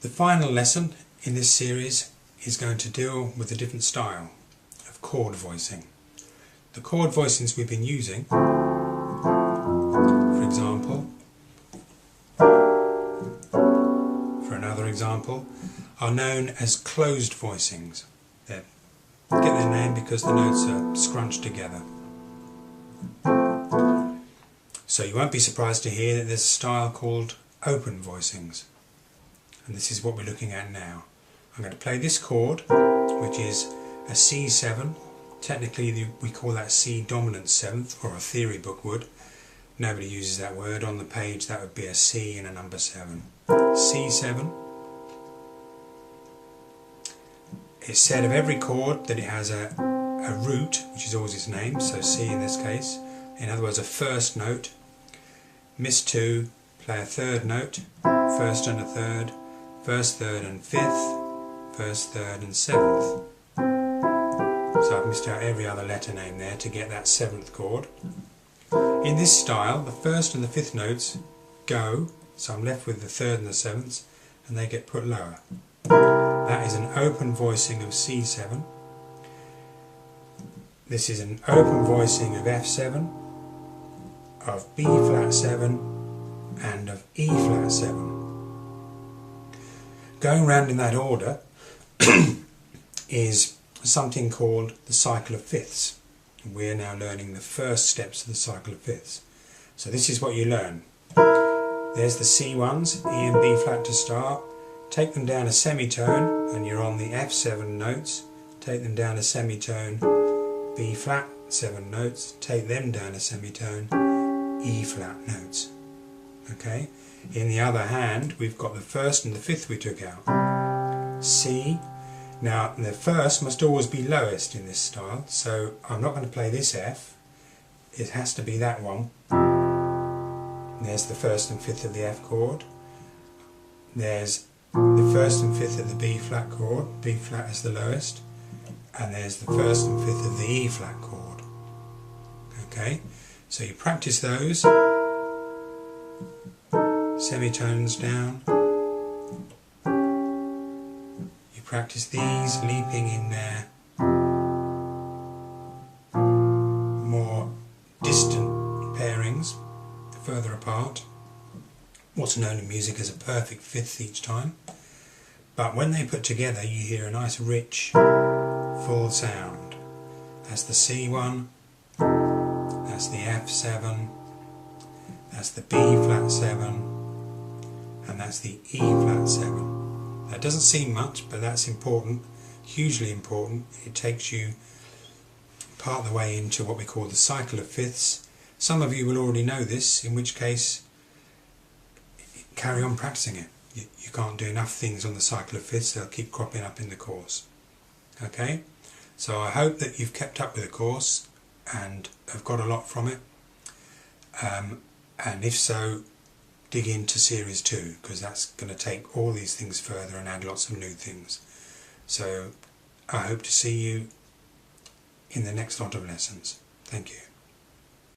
The final lesson in this series is going to deal with a different style of chord voicing. The chord voicings we've been using, for example, for another example, are known as closed voicings. They get their name because the notes are scrunched together. So you won't be surprised to hear that there's a style called open voicings. And this is what we're looking at now. I'm going to play this chord, which is a C7. Technically we call that C dominant seventh, or a theory book would. Nobody uses that word. On the page that would be a C and a number 7. C7. It's said of every chord that it has a root, which is always its name, so C in this case. In other words, a first note. Miss 2, play a third note, first and a third, first, third and fifth, first, third and seventh. So I've missed out every other letter name there to get that 7th chord. In this style, the first and the 5th notes go, so I'm left with the 3rd and the 7th, and they get put lower. That is an open voicing of C7. This is an open voicing of F7, of B flat 7, and of E flat 7. Going round in that order is something called the cycle of fifths. We're now learning the first steps of the cycle of fifths. So this is what you learn. There's the C1s, E and B flat to start. Take them down a semitone and you're on the F7 notes. Take them down a semitone, B flat 7 notes. Take them down a semitone, E flat notes. Okay? In the other hand, we've got the first and the 5th we took out. C. Now the first must always be lowest in this style, so I'm not going to play this F. It has to be that one. There's the 1st and 5th of the F chord. There's the 1st and 5th of the B flat chord. B flat is the lowest. And there's the 1st and 5th of the E flat chord. Okay, so you practice those. Semitones down. You practice these leaping in their more distant pairings, further apart. What's known in music as a perfect 5th each time. But when they put together, you hear a nice rich full sound. That's the C1, that's the F7, that's the B flat 7, and that's the E flat 7. That doesn't seem much, but that's important, hugely important. It takes you part of the way into what we call the cycle of fifths. Some of you will already know this, in which case carry on practicing it. You can't do enough things on the cycle of fifths, they'll keep cropping up in the course. Okay, so I hope that you've kept up with the course and have got a lot from it. And if so, dig into series 2, because that's going to take all these things further and add lots of new things. So I hope to see you in the next lot of lessons. Thank you.